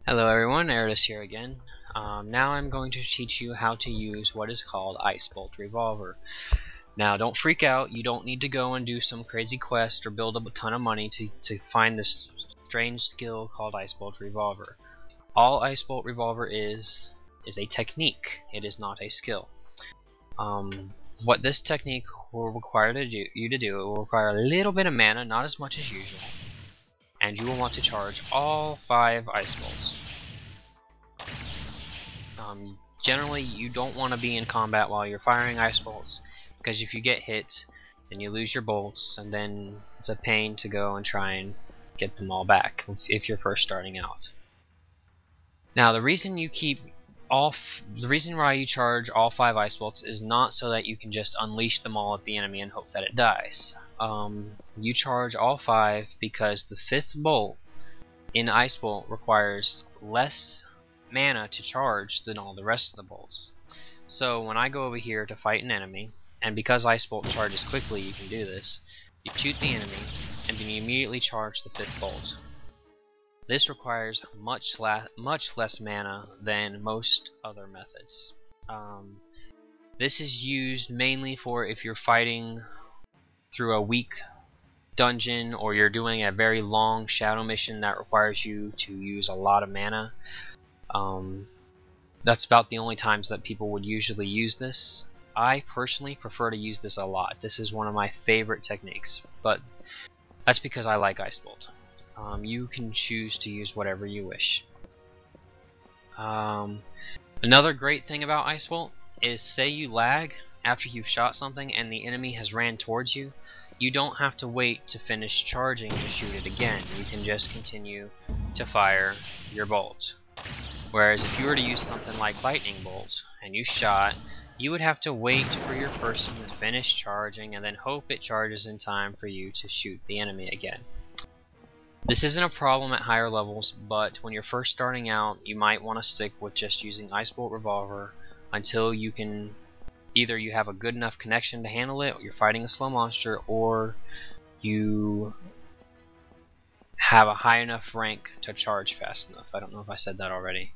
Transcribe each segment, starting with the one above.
Hello everyone, Eridus here again. Now I'm going to teach you how to use what is called Ice Bolt Revolver. Now don't freak out, you don't need to go and do some crazy quest or build up a ton of money to find this strange skill called Ice Bolt Revolver. All Ice Bolt Revolver is a technique, it is not a skill. What this technique will require you to do, it will require a little bit of mana, not as much as usual. And you will want to charge all 5 ice bolts. Generally, you don't want to be in combat while you're firing ice bolts, because if you get hit, then you lose your bolts, and then it's a pain to go and try and get them all back if you're first starting out. Now, the reason why you charge all 5 ice bolts is not so that you can just unleash them all at the enemy and hope that it dies. You charge all 5 because the 5th bolt in Ice Bolt requires less mana to charge than all the rest of the bolts. So when I go over here to fight an enemy, and because Ice Bolt charges quickly, you can do this. You shoot the enemy, and then you immediately charge the 5th bolt. This requires much less mana than most other methods. This is used mainly for if you're fighting through a weak dungeon, or you're doing a very long shadow mission that requires you to use a lot of mana. That's about the only times that people would usually use this. I personally prefer to use this a lot. This is one of my favorite techniques, but that's because I like Ice Bolt. You can choose to use whatever you wish. Another great thing about Ice Bolt is, say you lag after you've shot something and the enemy has ran towards you, you don't have to wait to finish charging to shoot it again. You can just continue to fire your bolt. Whereas if you were to use something like Lightning Bolt and you shot, you would have to wait for your person to finish charging and then hope it charges in time for you to shoot the enemy again. This isn't a problem at higher levels, but when you're first starting out, you might want to stick with just using Ice Bolt Revolver until you can either you have a good enough connection to handle it, or you're fighting a slow monster, or you have a high enough rank to charge fast enough. I don't know if I said that already.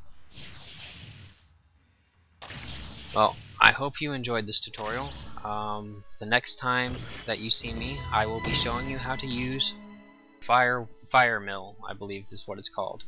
Well, I hope you enjoyed this tutorial. The next time that you see me, I will be showing you how to use Fire Mill, I believe is what it's called.